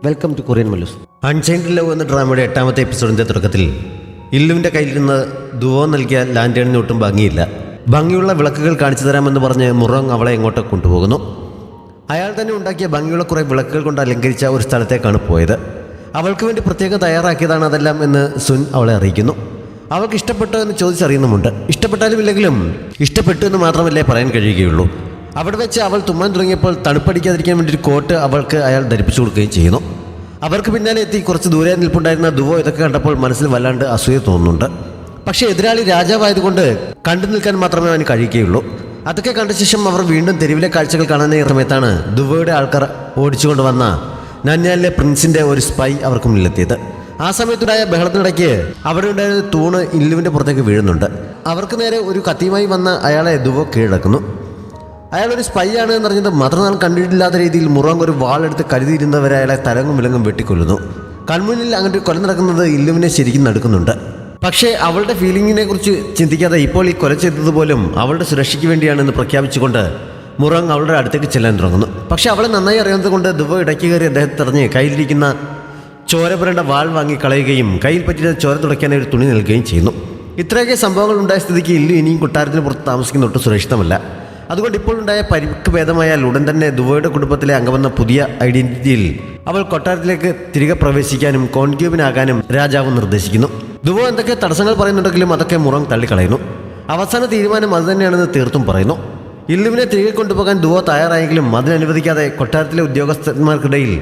Welcome to Korean Mallus. Unchained love എന്ന ഡ്രാമയുടെ 8ാമത്തെ എപ്പിസോഡിൻ്റെ തുടക്കത്തിൽ ഇല്ലുവിൻ്റെ കയ്യിലിരുന്ന് ദുവോ നൽകിയ ലാൻഡേണിന് ഒട്ടും ഭംഗിയില്ല. ഭംഗിയുള്ള വിളക്കുകൾ കാണിച്ചു തരാമെന്ന് പറഞ്ഞ് മുറോങ് അവളെ എങ്ങോട്ട് കൊണ്ടുപോകുന്നു. അയാൾ തന്നെ ഉണ്ടാക്കിയ ഭംഗിയുള്ള കുറേ വിളക്കുകൾ കൊണ്ട് അലങ്കരിച്ച ഒരു സ്ഥലത്തേക്കാണ് പോയത്. അവൾക്ക് വേണ്ടി പ്രത്യേകം തയ്യാറാക്കിയതാണ് അതെല്ലാം എന്ന് സുൻ അവളെ അറിയിക്കുന്നു. അവൾക്ക് ഇഷ്ടപ്പെട്ടോ എന്ന് ചോദിച്ചറിയുന്നുമുണ്ട്. ഇഷ്ടപ്പെട്ടാലും ഇല്ലെങ്കിലും ഇഷ്ടപ്പെട്ടു എന്ന് മാത്രമല്ലേ പറയാൻ കഴിയുകയുള്ളൂ. അവിടെ വെച്ച് അവൾ തുമ്മാൻ തുടങ്ങിയപ്പോൾ തണുപ്പടിക്കാതിരിക്കാൻ വേണ്ടി ഒരു കോട്ട് അവൾക്ക് അയാൾ ധരിപ്പിച്ചു കൊടുക്കുകയും ചെയ്യുന്നു. അവർക്ക് പിന്നാലെ എത്തി കുറച്ച് ദൂരെ നിൽപ്പുണ്ടായിരുന്ന ദുവോ ഇതൊക്കെ കണ്ടപ്പോൾ മനസ്സിൽ വല്ലാണ്ട് അസൂയ തോന്നുന്നുണ്ട്. പക്ഷേ എതിരാളി രാജാവായതുകൊണ്ട് കണ്ടു നിൽക്കാൻ മാത്രമേ അവന് കഴിയുകയുള്ളൂ. അതൊക്കെ കണ്ട ശേഷം അവർ വീണ്ടും തെരുവിലെ കാഴ്ചകൾ കാണുന്ന സമയത്താണ് ദുവോയുടെ ആൾക്കാർ ഓടിച്ചുകൊണ്ട് വന്ന നന്യാലിലെ പ്രിൻസിൻ്റെ ഒരു സ്പൈ അവർക്ക് മുന്നിലെത്തിയത്. ആ സമയത്തുണ്ടായ ബഹളത്തിനിടയ്ക്ക് അവിടെ ഉണ്ടായിരുന്ന തൂണ് ഇല്ലുവിൻ്റെ പുറത്തേക്ക് വീഴുന്നുണ്ട്. അവർക്ക് നേരെ ഒരു കത്തിയുമായി വന്ന അയാളെ ദുവോ കീഴടക്കുന്നു. അയാളൊരു സ്പൈ ആണ് എന്നറിഞ്ഞത് മറ്റന്നാൾ കണ്ടിട്ടില്ലാത്ത രീതിയിൽ മുറോങ് ഒരു വാളെടുത്ത് കരുതിയിരുന്നവരെ അയാളെ തലങ്ങും വിലങ്ങും വെട്ടിക്കൊല്ലുന്നു. കൺമുന്നിൽ അങ്ങോട്ട് കൊല നടക്കുന്നത് ഇല്ലുവിനെ ശരിക്കും നടക്കുന്നുണ്ട്. പക്ഷേ അവളുടെ ഫീലിങ്ങിനെ കുറിച്ച് ചിന്തിക്കാതെ ഇപ്പോൾ ഈ കൊല ചെയ്തതുപോലും അവളുടെ സുരക്ഷയ്ക്ക് വേണ്ടിയാണെന്ന് പ്രഖ്യാപിച്ചുകൊണ്ട് മുറോങ് അവളുടെ അടുത്തേക്ക് ചെല്ലാൻ തുടങ്ങുന്നു. പക്ഷേ അവളെ നന്നായി അറിയാവുന്നത് കൊണ്ട് ദുവോ ഇടയ്ക്ക് കയറി അദ്ദേഹത്തെ തെറിഞ്ഞ് കയ്യിലിരിക്കുന്ന ചോര പുരണ്ട വാൾ വാങ്ങി കളയുകയും കയ്യിൽ പറ്റിയ ചോര തുടയ്ക്കാനായി ഒരു തുണി നൽകുകയും ചെയ്യുന്നു. ഇത്രയൊക്കെ സംഭവങ്ങൾ ഉണ്ടായ സ്ഥിതിക്ക് ഇല്ലു ഇനിയും കൊട്ടാരത്തിന് പുറത്ത് താമസിക്കുന്ന ഒട്ടും സുരക്ഷിതമല്ല. അതുകൊണ്ട് ഇപ്പോഴുണ്ടായ പരിക്ക് ഭേദമായാൽ ഉടൻ തന്നെ ദുവോയുടെ കുടുംബത്തിലെ അംഗമെന്ന പുതിയ ഐഡന്റിറ്റിയിൽ അവൾ കൊട്ടാരത്തിലേക്ക് തിരികെ പ്രവേശിക്കാനും കോൺക്യൂബിനാകാനും രാജാവ് നിർദ്ദേശിക്കുന്നു. ദുവോ എന്തൊക്കെ തടസ്സങ്ങൾ പറയുന്നുണ്ടെങ്കിലും അതൊക്കെ മുറോങ് തള്ളിക്കളയുന്നു. അവസാന തീരുമാനം അതുതന്നെയാണെന്ന് തീർത്തും പറയുന്നു. ഇല്ലുവിനെ തിരികെ കൊണ്ടുപോകാൻ ദുവോ തയ്യാറായെങ്കിലും അതിനനുവദിക്കാതെ കൊട്ടാരത്തിലെ ഉദ്യോഗസ്ഥന്മാർക്കിടയിൽ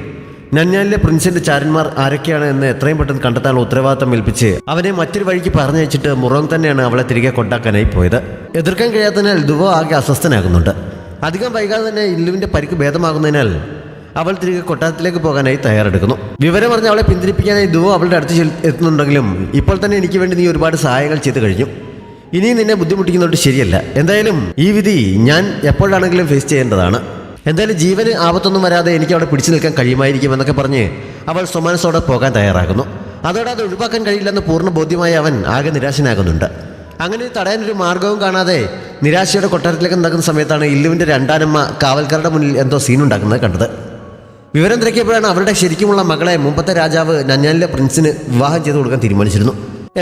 നന്യാലിലെ പ്രിൻസിന്റെ ചാരന്മാർ ആരൊക്കെയാണ് എന്ന് എത്രയും പെട്ടെന്ന് കണ്ടെത്താനുള്ള ഉത്തരവാദിത്തം ഏൽപ്പിച്ച് അവനെ മറ്റൊരു വഴിക്ക് പറഞ്ഞയച്ചിട്ട് മുറോങ് തന്നെയാണ് അവളെ തിരികെ കൊണ്ടാക്കാനായി പോയത്. എതിർക്കാൻ കഴിയാത്തതിനാൽ ദുവോ ആകെ അസ്വസ്ഥനാകുന്നുണ്ട്. അധികം വൈകാതെ തന്നെ ഇല്ലുവിന്റെ പരിക്ക് ഭേദമാകുന്നതിനാൽ അവൾ തിരികെ കൊട്ടാരത്തിലേക്ക് പോകാനായി തയ്യാറെടുക്കുന്നു. വിവരം പറഞ്ഞ് അവളെ പിന്തിരിപ്പിക്കാനായി ദുവോ അവളുടെ അടുത്ത് എത്തുന്നുണ്ടെങ്കിലും ഇപ്പോൾ തന്നെ എനിക്ക് വേണ്ടി നീ ഒരുപാട് സഹായങ്ങൾ ചെയ്തു കഴിഞ്ഞു, ഇനിയും നിന്നെ ബുദ്ധിമുട്ടിക്കുന്നതുകൊണ്ട് ശരിയല്ല. എന്തായാലും ഈ വിധി ഞാൻ എപ്പോഴാണെങ്കിലും ഫേസ് ചെയ്യേണ്ടതാണ്. എന്തായാലും ജീവന് ആപത്തൊന്നും വരാതെ എനിക്ക് അവിടെ പിടിച്ചു നിൽക്കാൻ കഴിയുമായിരിക്കും എന്നൊക്കെ പറഞ്ഞ് അവൾ സ്വമനസ്സോടെ പോകാൻ തയ്യാറാകുന്നു. അതോടെ അത് ഒഴിവാക്കാൻ കഴിയില്ലെന്ന് പൂർണ്ണ ബോധ്യമായി അവൻ ആകെ നിരാശനാകുന്നുണ്ട്. അങ്ങനെ തടയാനൊരു മാർഗവും കാണാതെ നിരാശയുടെ കൊട്ടാരത്തിലേക്ക് നടക്കുന്ന സമയത്താണ് ഇല്ലുവിൻ്റെ രണ്ടാനമ്മ കാവൽക്കാരുടെ മുന്നിൽ എന്തോ സീനുണ്ടാക്കുന്നത് കണ്ടത്. വിവരം തിരക്കിയപ്പോഴാണ് അവരുടെ ശരിക്കുമുള്ള മകളെ മുമ്പത്തെ രാജാവ് നന്യാലിലെ പ്രിൻസിന് വിവാഹം ചെയ്തു കൊടുക്കാൻ തീരുമാനിച്ചിരുന്നു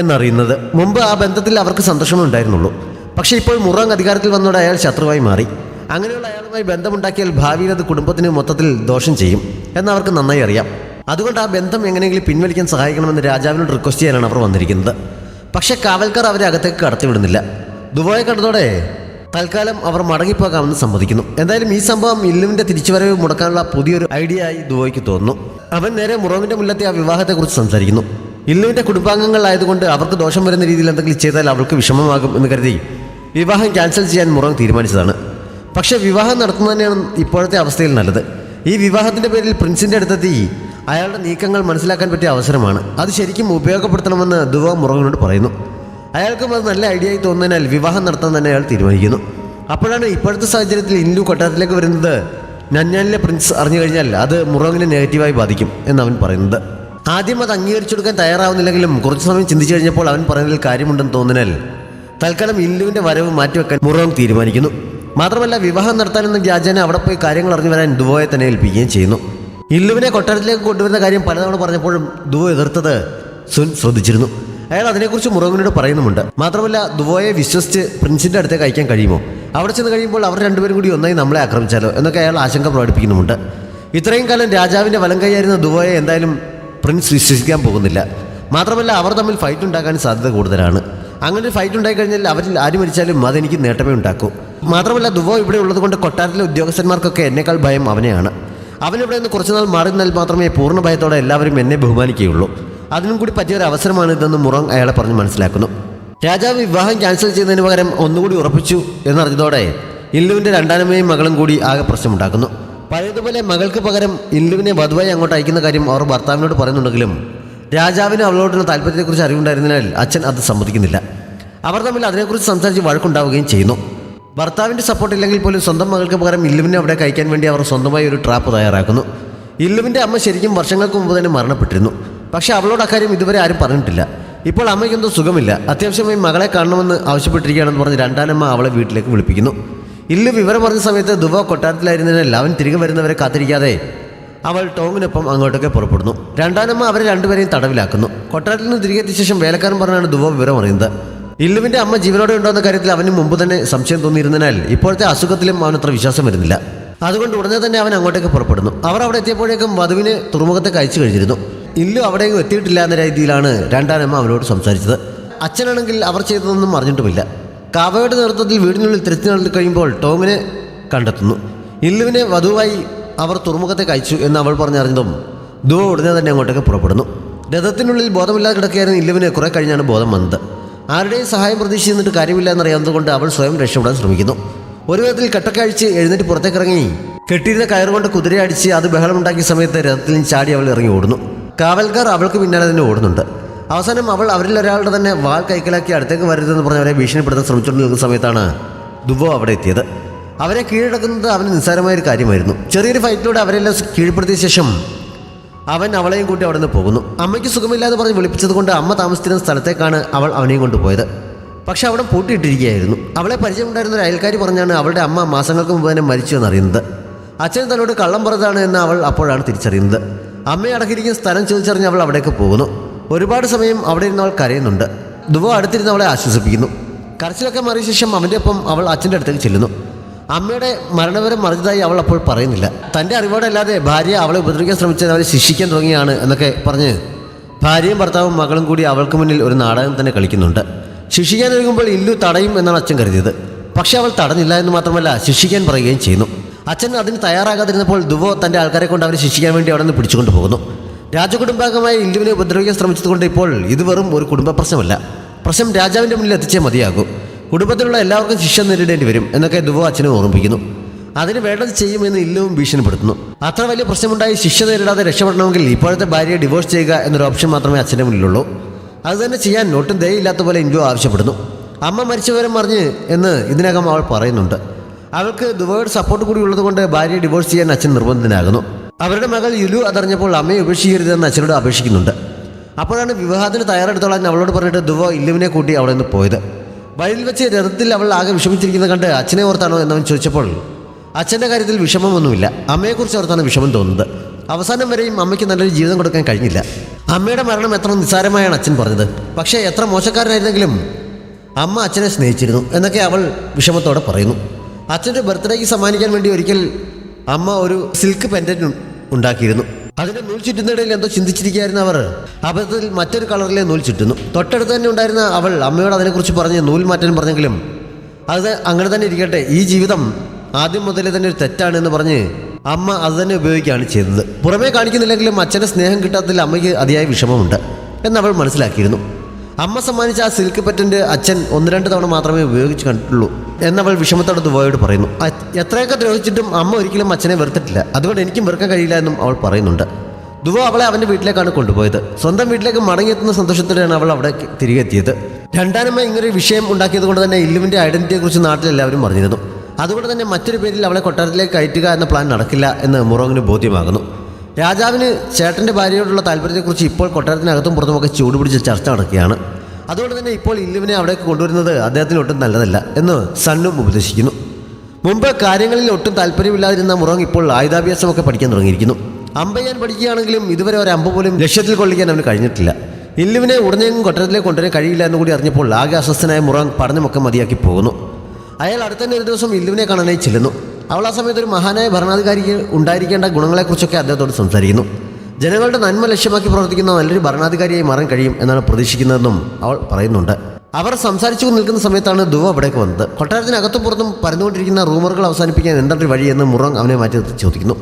എന്നറിയുന്നത്. മുമ്പ് ആ ബന്ധത്തിൽ അവർക്ക് സന്തോഷമുണ്ടായിരുന്നുള്ളൂ. പക്ഷേ ഇപ്പോൾ മുറോങ് അധികാരത്തിൽ വന്നതോടെ അയാൾ ശത്രുവായി മാറി. അങ്ങനെയുള്ള അയാളുമായി ബന്ധമുണ്ടാക്കിയാൽ ഭാവിയിൽ അത് കുടുംബത്തിന് മൊത്തത്തിൽ ദോഷം ചെയ്യും എന്നവർക്ക് നന്നായി അറിയാം. അതുകൊണ്ട് ആ ബന്ധം എങ്ങനെയെങ്കിലും പിൻവലിക്കാൻ സഹായിക്കണമെന്ന് രാജാവിനോട് റിക്വസ്റ്റ് ചെയ്യാനാണ് അവർ വന്നിരിക്കുന്നത്. പക്ഷേ കാവൽക്കാർ അവരെ അകത്തേക്ക് കടത്തിവിടുന്നില്ല. ദുബോയെ കണ്ടതോടെ തൽക്കാലം അവർ മടങ്ങിപ്പോകാമെന്ന് സമ്മതിക്കുന്നു. എന്തായാലും ഈ സംഭവം ഇല്ലുവിൻ്റെ തിരിച്ചുവരവ് മുടക്കാനുള്ള പുതിയൊരു ഐഡിയ ആയി ദുബോയ്ക്ക് തോന്നുന്നു. അവൻ നേരെ മുറോങ്ങിൻ്റെ മുല്ലത്തെ ആ വിവാഹത്തെക്കുറിച്ച് സംസാരിക്കുന്നു. ഇല്ലുവിൻ്റെ കുടുംബാംഗങ്ങളായതുകൊണ്ട് അവർക്ക് ദോഷം വരുന്ന രീതിയിൽ എന്തെങ്കിലും ചെയ്താൽ അവൾക്ക് വിഷമമാകും എന്ന് കരുതി വിവാഹം ക്യാൻസൽ ചെയ്യാൻ മുറോങ് തീരുമാനിച്ചതാണ്. പക്ഷേ വിവാഹം നടത്തുന്നത് തന്നെയാണ് ഇപ്പോഴത്തെ അവസ്ഥയിൽ നല്ലത്. ഈ വിവാഹത്തിൻ്റെ പേരിൽ പ്രിൻസിൻ്റെ അടുത്തെത്തി അയാളുടെ നീക്കങ്ങൾ മനസ്സിലാക്കാൻ പറ്റിയ അവസരമാണ്. അത് ശരിക്കും ഉപയോഗപ്പെടുത്തണമെന്ന് ദുവോ മുറോങ്ങിനോട് പറയുന്നു. അയാൾക്കും അത് നല്ല ഐഡിയ ആയി തോന്നുന്നതിനാൽ വിവാഹം നടത്താൻ തന്നെ അയാൾ തീരുമാനിക്കുന്നു. അപ്പോഴാണ് ഇപ്പോഴത്തെ സാഹചര്യത്തിൽ ഇല്ലു കൊട്ടാരത്തിലേക്ക് വരുന്നത് നന്യാലിലെ പ്രിൻസ് അറിഞ്ഞു കഴിഞ്ഞാൽ അത് മുറോങ്ങിനെ നെഗറ്റീവായി ബാധിക്കും എന്നവൻ പറയുന്നത്. ആദ്യം അത് അംഗീകരിച്ചു കൊടുക്കാൻ തയ്യാറാവുന്നില്ലെങ്കിലും കുറച്ചു സമയം ചിന്തിച്ചു കഴിഞ്ഞപ്പോൾ അവൻ പറയുന്നതിൽ കാര്യമുണ്ടെന്ന് തോന്നിനാൽ തൽക്കാലം ഇല്ലുവിൻ്റെ വരവ് മാറ്റിവെക്കാൻ മുറോങ് തീരുമാനിക്കുന്നു. മാത്രമല്ല വിവാഹം നടത്താനെന്ന വ്യാജേന അവിടെ പോയി കാര്യങ്ങൾ അറിഞ്ഞു വരാൻ ദുവോയെ തന്നെ ഏൽപ്പിക്കുകയും ചെയ്യുന്നു. ഇല്ലുവിനെ കൊട്ടാരത്തിലേക്ക് കൊണ്ടുവരുന്ന കാര്യം പലതവണ പറഞ്ഞപ്പോഴും ദുവോ എതിർത്തത് സുൻ ശ്രദ്ധിച്ചിരുന്നു. അയാൾ അതിനെക്കുറിച്ച് മുറോങ്ങിനോട് പറയുന്നുമുണ്ട്. മാത്രമല്ല ദുവോയെ വിശ്വസിച്ച് പ്രിൻസിൻ്റെ അടുത്തേക്ക് അയക്കാൻ കഴിയുമോ? അവിടെ ചെന്ന് കഴിയുമ്പോൾ അവർ രണ്ടുപേരും കൂടി ഒന്നായി നമ്മളെ ആക്രമിച്ചാലോ എന്നൊക്കെ അയാൾ ആശങ്ക പ്രകടിപ്പിക്കുന്നുമുണ്ട്. ഇത്രയും കാലം രാജാവിൻ്റെ വലം കൈയായിരുന്ന ദുവോയെ എന്തായാലും പ്രിൻസ് വിശ്വസിക്കാൻ പോകുന്നില്ല. മാത്രമല്ല അവർ തമ്മിൽ ഫൈറ്റ് ഉണ്ടാക്കാൻ സാധ്യത കൂടുതലാണ്. അങ്ങനെ ഒരു ഫൈറ്റ് ഉണ്ടായിക്കഴിഞ്ഞാൽ അവരിൽ ആര് മരിച്ചാലും അതെനിക്ക് നേട്ടമേ ഉണ്ടാക്കൂ. മാത്രമല്ല ദുവോ ഇവിടെ ഉള്ളത് കൊണ്ട് കൊട്ടാരത്തിലെ ഉദ്യോഗസ്ഥന്മാർക്കൊക്കെ എന്നേക്കാൾ ഭയം അവനെയാണ്. അവനിവിടെ നിന്ന് കുറച്ചുനാൾ മാറി നിന്നാൽ മാത്രമേ പൂർണ്ണ ഭയത്തോടെ എല്ലാവരും എന്നെ ബഹുമാനിക്കുകയുള്ളൂ. അതിനും കൂടി പറ്റിയൊരു അവസരമാണ് ഇതെന്ന് മുറോങ് അയാളെ പറഞ്ഞ് മനസ്സിലാക്കുന്നു. രാജാവ് വിവാഹം ക്യാൻസൽ ചെയ്യുന്നതിന് പകരം ഒന്നുകൂടി ഉറപ്പിച്ചു എന്നറിഞ്ഞതോടെ ഇല്ലുവിൻ്റെ രണ്ടാനമ്മയും മകളും കൂടി ആകെ പ്രശ്നമുണ്ടാക്കുന്നു. പഴയതുപോലെ മകൾക്ക് പകരം ഇല്ലുവിനെ വധുവായി അങ്ങോട്ട് അയക്കുന്ന കാര്യം അവർ ഭർത്താവിനോട് പറയുന്നുണ്ടെങ്കിലും രാജാവിന് അവളോടുള്ള താല്പര്യത്തെക്കുറിച്ച് അറിവുണ്ടായിരുന്നതിനാൽ അച്ഛൻ അത് സമ്മതിക്കുന്നില്ല. അവർ തമ്മിൽ അതിനെക്കുറിച്ച് സംസാരിച്ച് വഴക്കുണ്ടാവുകയും ചെയ്യുന്നു. ഭർത്താവിൻ്റെ സപ്പോർട്ട് ഇല്ലെങ്കിൽ പോലും സ്വന്തം മകൾക്ക് പകരം ഇല്ലുവിനെ അവിടെ കഴിക്കാൻ വേണ്ടി അവർ സ്വന്തമായി ഒരു ട്രാപ്പ് തയ്യാറാക്കുന്നു. ഇല്ലുവിൻ്റെ അമ്മ ശരിക്കും വർഷങ്ങൾക്ക് മുമ്പ് തന്നെ മരണപ്പെട്ടിരുന്നു. പക്ഷേ അവളോട് അക്കാര്യം ഇതുവരെ ആരും പറഞ്ഞിട്ടില്ല. ഇപ്പോൾ അമ്മയ്ക്കെന്തോ സുഖമില്ല, അത്യാവശ്യമായി മകളെ കാണണമെന്ന് ആവശ്യപ്പെട്ടിരിക്കുകയാണെന്ന് പറഞ്ഞ് രണ്ടാനമ്മ അവളെ വീട്ടിലേക്ക് വിളിപ്പിക്കുന്നു. ഇല്ലു വിവരം പറഞ്ഞ സമയത്ത് ദുവോ കൊട്ടാരത്തിലായിരുന്നതിനാൽ അവൻ തിരികെ വരുന്നവരെ കാത്തിരിക്കാതെ അവൾ ടോങ്ങിനൊപ്പം അങ്ങോട്ടൊക്കെ പുറപ്പെടുന്നു. രണ്ടാനമ്മ അവരെ രണ്ടുപേരെയും തടവിലാക്കുന്നു. കൊട്ടാരത്തിൽ നിന്ന് തിരികെ എത്തിയ ശേഷം വേലക്കാരൻ പറഞ്ഞാണ് ദുവോ വിവരം അറിയുന്നത്. ഇല്ലുവിൻ്റെ അമ്മ ജീവനോടെ ഉണ്ടോ എന്ന കാര്യത്തിൽ അവന് മുമ്പ് തന്നെ സംശയം തോന്നിയിരുന്നതിനാൽ ഇപ്പോഴത്തെ അസുഖത്തിലും അവനത്ര വിശ്വാസം വരുന്നില്ല. അതുകൊണ്ട് ഉടനെ തന്നെ അവൻ അങ്ങോട്ടേക്ക് പുറപ്പെടുന്നു. അവർ അവിടെ എത്തിയപ്പോഴേക്കും വധുവിനെ തുറമുഖത്തേക്ക് അയച്ചു കഴിഞ്ഞിരുന്നു. ഇല്ലു അവിടേക്കും എത്തിയിട്ടില്ല എന്ന രീതിയിലാണ് രണ്ടാനമ്മ അവനോട് സംസാരിച്ചത്. അച്ഛനാണെങ്കിൽ അവർ ചെയ്തതൊന്നും അറിഞ്ഞിട്ടുമില്ല. കാവയുടെ നേതൃത്വത്തിൽ വീടിനുള്ളിൽ തിരച്ചു നടത്തി കഴിയുമ്പോൾ ടോങ്ങിനെ കണ്ടെത്തുന്നു. ഇല്ലുവിനെ വധുവായി അവർ തുറമുഖത്തേക്ക് അയച്ചു എന്ന് അവൾ പറഞ്ഞറിഞ്ഞതും ദുവോ ഉടനെ തന്നെ അങ്ങോട്ടേക്ക് പുറപ്പെടുന്നു. രഥത്തിനുള്ളിൽ ബോധമില്ലാതെ കിടക്കുകയായിരുന്നു ഇല്ലുവിനെ. കുറെ കഴിഞ്ഞാണ് ബോധം വന്നത്. ആരുടെയും സഹായം പ്രതീക്ഷിച്ചിരുന്നിട്ട് കാര്യമില്ല എന്നറിയാവുന്നതുകൊണ്ട് അവൾ സ്വയം രക്ഷപ്പെടാൻ ശ്രമിക്കുന്നു. ഒരു വിധത്തിൽ കെട്ടൊക്കെ അഴിച്ച് എഴുന്നേറ്റ് പുറത്തേക്കിറങ്ങി കെട്ടിയിരുന്ന കയറുകൊണ്ട് കുതിരയെ അടിച്ച് അത് ബഹളമുണ്ടാക്കിയ സമയത്ത് രഥത്തിൽ നിന്ന് ചാടി അവൾ ഇറങ്ങി ഓടുന്നു. കാവൽക്കാർ അവൾക്ക് പിന്നാലെ തന്നെ ഓടുന്നുണ്ട്. അവസാനം അവൾ അവരിൽ ഒരാളുടെ തന്നെ വാൾ കൈക്കലാക്കി അടുത്തേക്ക് വരരുതെന്ന് പറഞ്ഞ് അവരെ ഭീഷണിപ്പെടുത്താൻ ശ്രമിച്ചുകൊണ്ട് നിൽക്കുന്ന സമയത്താണ് ദുവോ അവിടെ എത്തിയത്. അവരെ കീഴടക്കുന്നത് അവന് നിസ്സാരമായൊരു കാര്യമായിരുന്നു. ചെറിയൊരു ഫൈറ്റിലൂടെ അവരെല്ലാം കീഴ്പ്പെടുത്തിയ ശേഷം അവൻ അവളെയും കൂട്ടി അവിടെ നിന്ന് പോകുന്നു. അമ്മയ്ക്ക് സുഖമില്ലാതെ പറഞ്ഞ് വിളിപ്പിച്ചത് കൊണ്ട് അമ്മ താമസിച്ചിരുന്ന സ്ഥലത്തേക്കാണ് അവൾ അവനെയും കൊണ്ടുപോയത്. പക്ഷെ അവിടെ പൂട്ടിയിട്ടിരിക്കുകയായിരുന്നു. അവളെ പരിചയമുണ്ടായിരുന്ന ഒരു അയൽക്കാരി പറഞ്ഞാണ് അവളുടെ അമ്മ മാസങ്ങൾക്ക് മുമ്പ് തന്നെ മരിച്ചു എന്നറിയുന്നത്. അച്ഛൻ തന്നോട് കള്ളം പറഞ്ഞതാണ് എന്ന് അവൾ അപ്പോഴാണ് തിരിച്ചറിയുന്നത്. അമ്മയെ അടക്കിയിരിക്കുന്ന സ്ഥലം ചോദിച്ചറിഞ്ഞ് അവൾ അവിടേക്ക് പോകുന്നു. ഒരുപാട് സമയം അവിടെ ഇരുന്ന് അവൾ കരയുന്നുണ്ട്. ദുവോ അടുത്തിരുന്ന് അവളെ ആശ്വസിപ്പിക്കുന്നു. കരച്ചിലൊക്കെ മാറിയ ശേഷം അവൻ്റെ ഒപ്പം അവൾ അച്ഛൻ്റെ അടുത്തേക്ക് ചെല്ലുന്നു. അമ്മയുടെ മരണവരം മറിഞ്ഞതായി അവൾ അപ്പോൾ പറയുന്നില്ല. തൻ്റെ അറിവോടല്ലാതെ ഭാര്യ അവളെ ഉപദ്രവിക്കാൻ ശ്രമിച്ചത് അവരെ ശിക്ഷിക്കാൻ തുടങ്ങിയാണ് എന്നൊക്കെ പറഞ്ഞ് ഭാര്യയും ഭർത്താവും മകളും കൂടി അവൾക്ക് മുന്നിൽ ഒരു നാടകം തന്നെ കളിക്കുന്നുണ്ട്. ശിക്ഷിക്കാനൊരുങ്ങുമ്പോൾ ഇല്ലു തടയും എന്നാണ് അച്ഛൻ കരുതിയത്. പക്ഷെ അവൾ തടഞ്ഞില്ല എന്ന് മാത്രമല്ല ശിക്ഷിക്കാൻ പറയുകയും ചെയ്യുന്നു. അച്ഛൻ അതിന് തയ്യാറാകാതിരുന്നപ്പോൾ ദുവോ തൻ്റെ ആൾക്കാരെ കൊണ്ട് അവരെ ശിക്ഷിക്കാൻ വേണ്ടി അവിടെ നിന്ന് പിടിച്ചുകൊണ്ട് പോകുന്നു. രാജകുടുംബാംഗമായ ഇല്ലുവിനെ ഉപദ്രവിക്കാൻ ശ്രമിച്ചതുകൊണ്ട് ഇപ്പോൾ ഇത് വെറും ഒരു കുടുംബ പ്രശ്നമല്ല. പ്രശ്നം രാജാവിൻ്റെ മുന്നിൽ എത്തിച്ചേ മതിയാകൂ. കുടുംബത്തിലുള്ള എല്ലാവർക്കും ശിക്ഷ നേരിടേണ്ടി വരും എന്നൊക്കെ ദുവോ അച്ഛനെ ഓർമ്മിപ്പിക്കുന്നു. അതിന് വേണ്ടത് ചെയ്യുമെന്ന് ഇല്ലുവും ഭീഷണിപ്പെടുത്തുന്നു. അത്ര വലിയ പ്രശ്നമുണ്ടായി ശിക്ഷ നേരിടാതെ രക്ഷപ്പെടണമെങ്കിൽ ഇപ്പോഴത്തെ ഭാര്യയെ ഡിവോഴ്സ് ചെയ്യുക എന്നൊരു ഓപ്ഷൻ മാത്രമേ അച്ഛൻ്റെ മുന്നിലുള്ളൂ. അതുതന്നെ ചെയ്യാൻ ഒട്ടും ദയയില്ലാത്ത പോലെ ഇല്ലു ആവശ്യപ്പെടുന്നു. അമ്മ മരിച്ച വിവരം അറിഞ്ഞ് എന്ന് ഇതിനകം അവൾ പറയുന്നുണ്ട്. അവൾക്ക് ദുവോയുടെ സപ്പോർട്ട് കൂടി ഉള്ളതുകൊണ്ട് ഭാര്യയെ ഡിവോഴ്സ് ചെയ്യാൻ അച്ഛൻ നിർബന്ധിതനാകുന്നു. അവരുടെ മകൾ യുലു അതറിഞ്ഞപ്പോൾ അമ്മയെ ഉപേക്ഷിക്കരുതെന്ന് അച്ഛനോട് അപേക്ഷിക്കുന്നുണ്ട്. അപ്പോഴാണ് വിവാഹത്തിന് തയ്യാറെടുത്തോളാൻ അവളോട് പറഞ്ഞിട്ട് ദുവോ ഇല്ലുവിനെ കൂട്ടി അവിടെ നിന്ന് പോയത്. വഴിയിൽ വെച്ച് രഥത്തിൽ അവൾ ആകെ വിഷമിച്ചിരിക്കുന്നത് കണ്ട് അച്ഛനെ ഓർത്താണോ എന്നവൻ ചോദിച്ചപ്പോൾ അച്ഛൻ്റെ കാര്യത്തിൽ വിഷമമൊന്നുമില്ല. അമ്മയെക്കുറിച്ച് ഓർത്താണ് വിഷമം തോന്നുന്നത്. അവസാനം വരെയും അമ്മയ്ക്ക് നല്ലൊരു ജീവിതം കൊടുക്കാൻ കഴിഞ്ഞില്ല. അമ്മയുടെ മരണം എത്ര നിസ്സാരമായാണ് അച്ഛൻ പറഞ്ഞത്. പക്ഷേ എത്ര മോശക്കാരനായിരുന്നെങ്കിലും അമ്മ അച്ഛനെ സ്നേഹിച്ചിരുന്നു എന്നൊക്കെ അവൾ വിഷമത്തോടെ പറയുന്നു. അച്ഛൻ്റെ ബർത്ത്ഡേക്ക് സമ്മാനിക്കാൻ വേണ്ടി ഒരിക്കൽ അമ്മ ഒരു സിൽക്ക് പെൻഡന്റ് ഉണ്ടാക്കിയിരുന്നു. അതിൻ്റെ നൂൽ ചുറ്റുന്നതിടയിൽ എന്തോ ചിന്തിച്ചിരിക്കുകയായിരുന്ന അവർ അബദ്ധത്തിൽ മറ്റൊരു കളറിലെ നൂൽ ചുറ്റുന്നു. തൊട്ടടുത്ത് തന്നെ ഉണ്ടായിരുന്ന അവൾ അമ്മയോട് അതിനെക്കുറിച്ച് പറഞ്ഞ് നൂൽ മാറ്റാൻ പറഞ്ഞെങ്കിലും അത് അങ്ങനെ തന്നെ ഇരിക്കട്ടെ, ഈ ജീവിതം ആദ്യം മുതലേ തന്നെ ഒരു തെറ്റാണ് എന്ന് പറഞ്ഞ് അമ്മ അത് തന്നെ ഉപയോഗിക്കുകയാണ് ചെയ്തത്. പുറമേ കാണിക്കുന്നില്ലെങ്കിലും അച്ഛൻ്റെ സ്നേഹം കിട്ടാത്തതിൽ അമ്മയ്ക്ക് അതിയായ വിഷമമുണ്ട് എന്നവൾ മനസ്സിലാക്കിയിരുന്നു. അമ്മ സമ്മാനിച്ച ആ സിൽക്ക് പെറ്റന്റ് അച്ഛൻ 1-2 തവണ മാത്രമേ ഉപയോഗിച്ച് കണ്ടിട്ടുള്ളൂ എന്നവൾ വിഷമത്തോടെ ദുവോയോട് പറയുന്നു. എത്രയൊക്കെ ദ്രോഹിച്ചിട്ടും അമ്മ ഒരിക്കലും അച്ഛനെ വെറുത്തിട്ടില്ല. അതുകൊണ്ട് എനിക്കും വെറുക്കാൻ കഴിയില്ല എന്നും അവൾ പറയുന്നുണ്ട്. ദുവോ അവളെ അവൻ്റെ വീട്ടിലേക്കാണ് കൊണ്ടുപോയത്. സ്വന്തം വീട്ടിലേക്ക് മടങ്ങിയെത്തുന്ന സന്തോഷത്തോടെയാണ് അവൾ അവിടെ തിരികെ എത്തിയത്. രണ്ടാനമ്മ ഇങ്ങനൊരു വിഷയം ഉണ്ടാക്കിയത് കൊണ്ട് തന്നെ ഇല്ലുവിൻ്റെ ഐഡന്റിറ്റിയെക്കുറിച്ച് നാട്ടിലെല്ലാവരും അറിഞ്ഞിരുന്നു. അതുകൊണ്ട് തന്നെ മറ്റൊരു പേരിൽ അവളെ കൊട്ടാരത്തിലേക്ക് കയറ്റുക എന്ന പ്ലാൻ നടക്കില്ല എന്ന് മുറോങ്ങിന് ബോധ്യമാകുന്നു. രാജാവിന് ചേട്ടൻ്റെ ഭാര്യയോടുള്ള താല്പര്യത്തെക്കുറിച്ച് ഇപ്പോൾ കൊട്ടാരത്തിനകത്തും പുറത്തുമൊക്കെ ചൂടുപിടിച്ച് ചർച്ച നടക്കുകയാണ്. അതുകൊണ്ട് തന്നെ ഇപ്പോൾ ഇല്ലുവിനെ അവിടേക്ക് കൊണ്ടുവരുന്നത് അദ്ദേഹത്തിന് ഒട്ടും നല്ലതല്ല എന്ന് സണ്ണും ഉപദേശിക്കുന്നു. മുമ്പ് കാര്യങ്ങളിൽ ഒട്ടും താല്പര്യമില്ലാതിരുന്ന മുറോങ് ഇപ്പോൾ ആയുധാഭ്യാസമൊക്കെ പഠിക്കാൻ തുടങ്ങിയിരിക്കുന്നു. അമ്പയ്യാൻ പഠിക്കുകയാണെങ്കിലും ഇതുവരെ ഒരു അമ്പ് പോലും ലക്ഷ്യത്തിൽ കൊള്ളിക്കാൻ അവന് കഴിഞ്ഞിട്ടില്ല. ഇല്ലുവിനെ ഉടനെയും കൊട്ടാരത്തിലേക്ക് കൊണ്ടുവരാൻ കഴിയില്ല എന്നുകൂടി അറിഞ്ഞപ്പോൾ ആകെ അസ്വസ്ഥനായ മുറോങ് പഠനമൊക്കെ മതിയാക്കി പോകുന്നു. അയാൾ അടുത്തന്നെ ഒരു ദിവസം ഇല്ലുവിനെ കാണാനായി ചെല്ലുന്നു. അവൾ ആ സമയത്ത് ഒരു മഹാനായ ഭരണാധികാരിക്ക് ഉണ്ടായിരിക്കേണ്ട ഗുണങ്ങളെക്കുറിച്ചൊക്കെ അദ്ദേഹത്തോട് സംസാരിക്കുന്നു. ജനങ്ങളുടെ നന്മ ലക്ഷ്യമാക്കി പ്രവർത്തിക്കുന്ന നല്ലൊരു ഭരണാധികാരിയായി മാറാൻ കഴിയും എന്നാണ് പ്രതീക്ഷിക്കുന്നതെന്നും അവൾ പറയുന്നുണ്ട്. അവർ സംസാരിച്ചു നിൽക്കുന്ന സമയത്താണ് ദുവോ അവിടേക്ക് വന്നത്. കൊട്ടാരത്തിനകത്തും പുറത്തും പരന്നുകൊണ്ടിരിക്കുന്ന റൂമറുകൾ അവസാനിപ്പിക്കാൻ എന്താണ് വഴി എന്ന് മുറോങ് അവനെ മാറ്റി നിർത്തി ചോദിക്കുന്നു.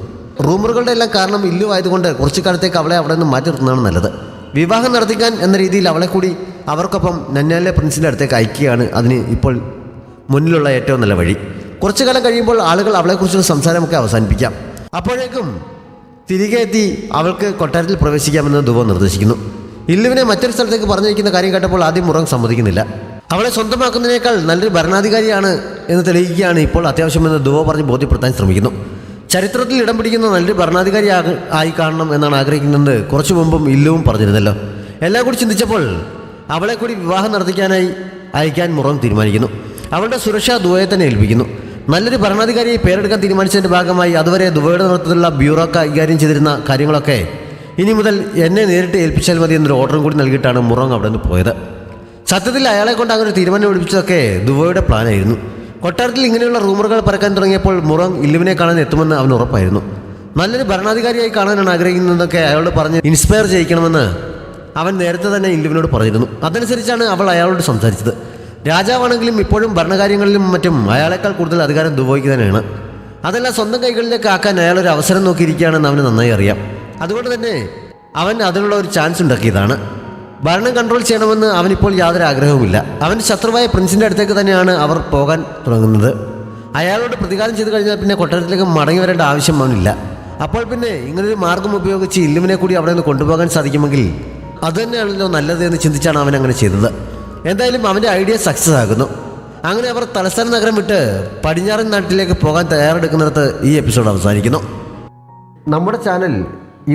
റൂമറുകളുടെ എല്ലാം കാരണം ഇല്ലു ആയതുകൊണ്ട് കുറച്ചു കാലത്തേക്ക് അവളെ അവിടെ നിന്ന് മാറ്റി നിർത്തുന്നതാണ് നല്ലത്. വിവാഹം നടത്തിക്കാൻ എന്ന രീതിയിൽ അവളെ കൂടി അവർക്കൊപ്പം നന്നാലെ പ്രിൻസിൻ്റെ അടുത്തേക്ക് അയക്കുകയാണ് അതിന് ഇപ്പോൾ മുന്നിലുള്ള ഏറ്റവും നല്ല വഴി. കുറച്ചു കാലം കഴിയുമ്പോൾ ആളുകൾ അവളെക്കുറിച്ചുള്ള സംസാരമൊക്കെ അവസാനിപ്പിക്കാം. അപ്പോഴേക്കും തിരികെ എത്തി അവൾക്ക് കൊട്ടാരത്തിൽ പ്രവേശിക്കാമെന്ന് ദുവോ നിർദ്ദേശിക്കുന്നു. ഇല്ലുവിനെ മറ്റൊരു സ്ഥലത്തേക്ക് പറഞ്ഞിരിക്കുന്ന കാര്യം കേട്ടപ്പോൾ ആദ്യം മുറോങ് സമ്മതിക്കുന്നില്ല. അവളെ സ്വന്തമാക്കുന്നതിനേക്കാൾ നല്ലൊരു ഭരണാധികാരിയാണ് എന്ന് തെളിയിക്കുകയാണ് ഇപ്പോൾ അത്യാവശ്യമെന്ന് ദുവോ പറഞ്ഞ് ബോധ്യപ്പെടുത്താൻ ശ്രമിക്കുന്നു. ചരിത്രത്തിൽ ഇടം പിടിക്കുന്ന നല്ലൊരു ഭരണാധികാരി ആയി കാണണം എന്നാണ് ആഗ്രഹിക്കുന്നത്. കുറച്ചു മുമ്പും ഇല്ലുവും പറഞ്ഞിരുന്നല്ലോ. എല്ലാം കൂടി ചിന്തിച്ചപ്പോൾ അവളെ കൂടി വിവാഹം നടത്തിക്കാനായി അയക്കാൻ മുറോങ് തീരുമാനിക്കുന്നു. അവളുടെ സുരക്ഷ ദുവോയെ തന്നെ ഏൽപ്പിക്കുന്നു. നല്ലൊരു ഭരണാധികാരിയെ പേരെടുക്കാൻ തീരുമാനിച്ചതിൻ്റെ ഭാഗമായി അതുവരെ ദുബൈയുടെ നേതൃത്വത്തിലുള്ള ബ്യൂറോ കൈകാര്യം ചെയ്തിരുന്ന കാര്യങ്ങളൊക്കെ ഇനി മുതൽ എന്നെ നേരിട്ട് ഏൽപ്പിച്ചാൽ മതി എന്നൊരു ഓർഡറും കൂടി നൽകിയിട്ടാണ് മുറോങ് അവിടെ നിന്ന് പോയത്. സത്യത്തിൽ അയാളെ കൊണ്ട് അങ്ങനെ ഒരു തീരുമാനം എടുപ്പിച്ചതൊക്കെ ദുബൈയുടെ പ്ലാനായിരുന്നു. കൊട്ടാരത്തിൽ ഇങ്ങനെയുള്ള റൂമറുകൾ പരക്കാൻ തുടങ്ങിയപ്പോൾ മുറോങ് ഇല്ലുവിനെ കാണാൻ എത്തുമെന്ന് അവന് ഉറപ്പായിരുന്നു. നല്ലൊരു ഭരണാധികാരിയായി കാണാനാണ് ആഗ്രഹിക്കുന്നതൊക്കെ അയാളോട് പറഞ്ഞ് ഇൻസ്പയർ ചെയ്യിക്കണമെന്ന് അവൻ നേരത്തെ തന്നെ ഇല്ലുവിനോട് പറഞ്ഞിരുന്നു. അതനുസരിച്ചാണ് അവൾ അയാളോട് സംസാരിച്ചത്. രാജാവാണെങ്കിലും ഇപ്പോഴും ഭരണകാര്യങ്ങളിലും മറ്റും അയാളെക്കാൾ കൂടുതൽ അധികാരം ദുബൈക്ക് തന്നെയാണ്. അതെല്ലാം സ്വന്തം കൈകളിലേക്ക് ആക്കാൻ അയാളൊരു അവസരം നോക്കിയിരിക്കുകയാണെന്ന് അവന് നന്നായി അറിയാം. അതുകൊണ്ട് തന്നെ അവൻ അതിനുള്ള ഒരു ചാൻസ് ഉണ്ടാക്കിയതാണ്. ഭരണം കൺട്രോൾ ചെയ്യണമെന്ന് അവനിപ്പോൾ യാതൊരു ആഗ്രഹവുമില്ല. അവൻ്റെ ശത്രുവായ പ്രിൻസിൻ്റെ അടുത്തേക്ക് തന്നെയാണ് അവർ പോകാൻ തുടങ്ങുന്നത്. അയാളോട് പ്രതികാരം ചെയ്തു കഴിഞ്ഞാൽ പിന്നെ കൊട്ടാരത്തിലേക്ക് മടങ്ങി വരേണ്ട ആവശ്യം അവനില്ല. അപ്പോൾ പിന്നെ ഇങ്ങനൊരു മാർഗം ഉപയോഗിച്ച് ഇല്ലുവിനെ കൂടി അവിടെ നിന്ന് കൊണ്ടുപോകാൻ സാധിക്കുമെങ്കിൽ അതുതന്നെയാണല്ലോ നല്ലത് എന്ന് ചിന്തിച്ചാണ് അവൻ അങ്ങനെ ചെയ്തത്. എന്തായാലും അവൻ്റെ ഐഡിയ സക്സസ് ആകുന്നു. അങ്ങനെ അവർ തലസ്ഥാന നഗരം വിട്ട് പടിഞ്ഞാറൻ നാട്ടിലേക്ക് പോകാൻ തയ്യാറെടുക്കുന്നിടത്ത് ഈ എപ്പിസോഡ് അവസാനിക്കുന്നു. നമ്മുടെ ചാനൽ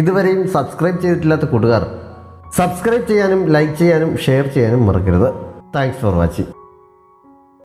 ഇതുവരെയും സബ്സ്ക്രൈബ് ചെയ്തിട്ടില്ലാത്ത കൂട്ടുകാർ സബ്സ്ക്രൈബ് ചെയ്യാനും ലൈക്ക് ചെയ്യാനും ഷെയർ ചെയ്യാനും മറക്കരുത്. Thanks for watching.